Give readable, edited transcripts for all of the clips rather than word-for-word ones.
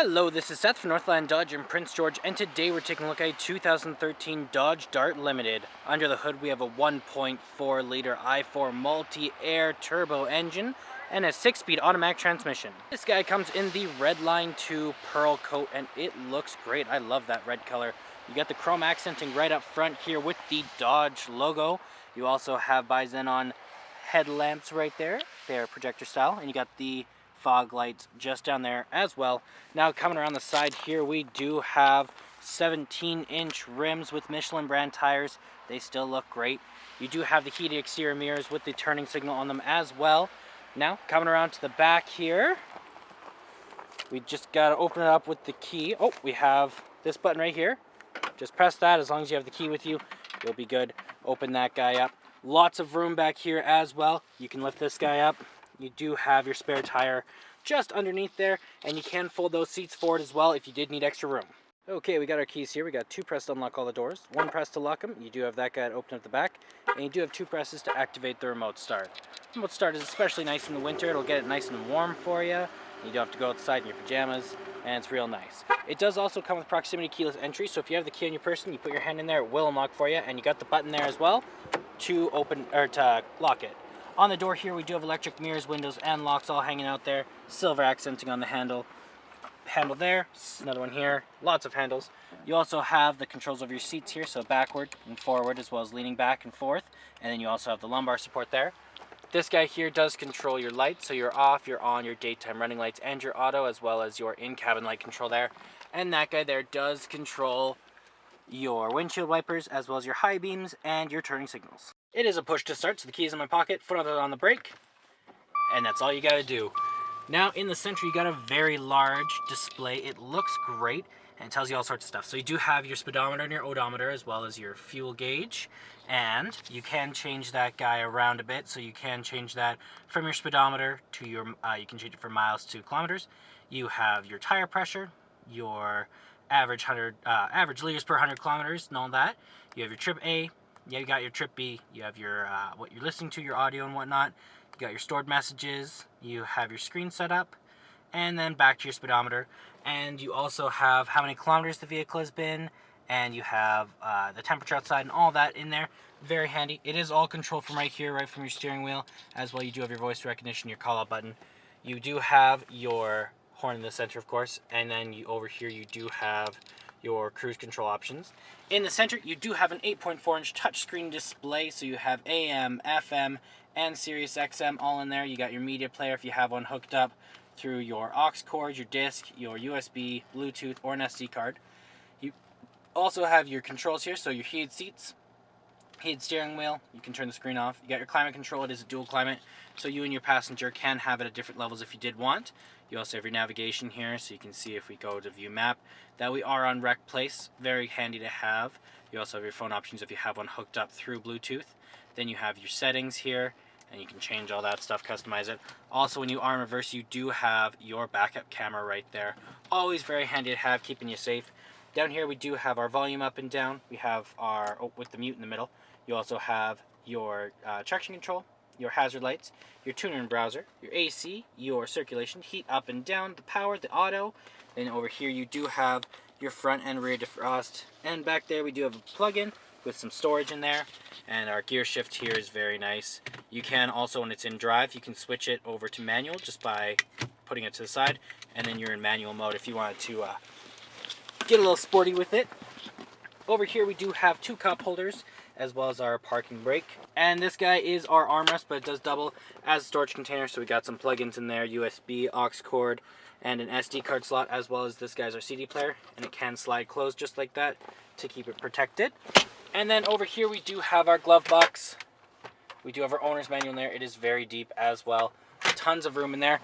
Hello, this is Seth from Northland Dodge in Prince George, and today we're taking a look at a 2013 Dodge Dart Limited. Under the hood we have a 1.4 liter i4 multi-air turbo engine and a 6-speed automatic transmission. This guy comes in the Redline 2 pearl coat and it looks great. I love that red color. You got the chrome accenting right up front here with the Dodge logo. You also have bi-xenon headlamps right there. They're projector style, and you got the fog lights just down there as well. Now coming around the side here, we do have 17-inch rims with Michelin brand tires. They still look great. You do have the heated exterior mirrors with the turning signal on them as well. Now coming around to the back here, we just got to open it up with the key. Oh, we have this button right here. Just press that. As long as you have the key with you, you'll be good. Open that guy up. Lots of room back here as well. You can lift this guy up. You do have your spare tire just underneath there, and you can fold those seats forward as well if you did need extra room. Okay, we got our keys here. We got 2 press to unlock all the doors, 1 press to lock them. You do have that guy to open up the back, and you do have 2 presses to activate the remote start. Remote start is especially nice in the winter. It'll get it nice and warm for you. You don't have to go outside in your pajamas, and it's real nice. It does also come with proximity keyless entry, so if you have the key on your person, you put your hand in there, it will unlock for you, and you got the button there as well to open or to lock it. On the door here, we do have electric mirrors, windows, and locks all hanging out there. Silver accenting on the handle there. Another one here. Lots of handles. You also have the controls of your seats here, so backward and forward, as well as leaning back and forth. And then you also have the lumbar support there. This guy here does control your lights, so you're off, you're on, your daytime running lights, and your auto, as well as your in-cabin light control there. And that guy there does control your windshield wipers, as well as your high beams and your turning signals. It is a push to start, so the key is in my pocket, foot on the brake, and that's all you gotta do. Now in the center you got a very large display. It looks great and it tells you all sorts of stuff. So you do have your speedometer and your odometer, as well as your fuel gauge, and you can change that guy around a bit. So you can change that from your speedometer to your, you can change it from miles to kilometers. You have your tire pressure, your average liters per 100 kilometers and all that. You have your trip A. Yeah, you got your trip B, you have your what you're listening to, your audio and whatnot, you got your stored messages, you have your screen set up, and then back to your speedometer, and you also have how many kilometers the vehicle has been, and you have the temperature outside and all that in there. Very handy. It is all controlled from right here, right from your steering wheel, as well. You do have your voice recognition, your call out button. You do have your horn in the center, of course, and then over here you do have your cruise control options. In the center, you do have an 8.4-inch touchscreen display, so you have AM, FM, and Sirius XM all in there. You got your media player if you have one hooked up through your aux cord, your disc, your USB, Bluetooth, or an SD card. You also have your controls here, so your heated seats, heated steering wheel, you can turn the screen off. You got your climate control. It is a dual climate, so you and your passenger can have it at different levels if you did want. You also have your navigation here, so you can see if we go to view map that we are on Rec Place. Very handy to have. You also have your phone options if you have one hooked up through Bluetooth. Then you have your settings here, and you can change all that stuff, customize it. Also, when you are in reverse, you do have your backup camera right there. Always very handy to have, keeping you safe. Down here we do have our volume up and down. We have our, with the mute in the middle. You also have your traction control, your hazard lights, your tuner and browser, your AC, your circulation, heat up and down, the power, the auto. Then over here you do have your front and rear defrost. And back there we do have a plug-in with some storage in there. And our gear shift here is very nice. You can also, when it's in drive, you can switch it over to manual just by putting it to the side. And then you're in manual mode if you wanted to get a little sporty with it. Over here we do have 2 cup holders, as well as our parking brake. And this guy is our armrest, but it does double as a storage container, so we got some plugins in there, USB, aux cord, and an SD card slot, as well as this guy's our CD player, and it can slide closed just like that to keep it protected. And then over here we do have our glove box. We do have our owner's manual in there. It is very deep as well. Tons of room in there.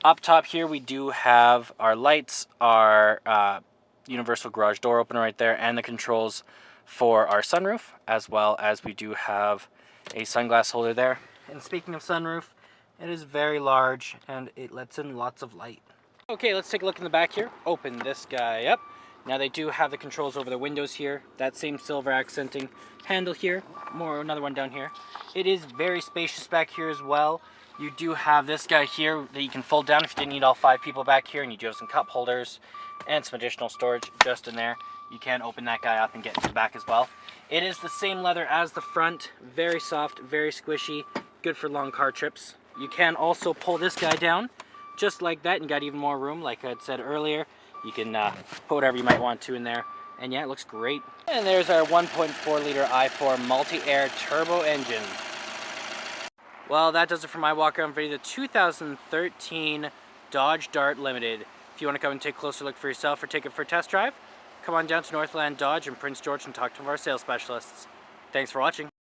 Up top here we do have our lights, our universal garage door opener right there, and the controls for our sunroof, as well as we do have a sunglass holder there. And speaking of sunroof, it is very large and it lets in lots of light. Okay, let's take a look in the back here. Open this guy up. Now they do have the controls over the windows here. That same silver accenting handle here. Another one down here. It is very spacious back here as well. You do have this guy here that you can fold down if you didn't need all 5 people back here, and you do have some cup holders and some additional storage just in there. You can open that guy up and get into the back as well. It is the same leather as the front, very soft, very squishy, good for long car trips. You can also pull this guy down just like that and got even more room. Like I had said earlier, you can put whatever you might want to in there. And yeah, it looks great. And there's our 1.4 liter i4 multi-air turbo engine. Well, that does it for my walk around video, the 2013 Dodge Dart Limited. If you want to come and take a closer look for yourself or take it for a test drive, come on down to Northland Dodge in Prince George and talk to one of our sales specialists. Thanks for watching.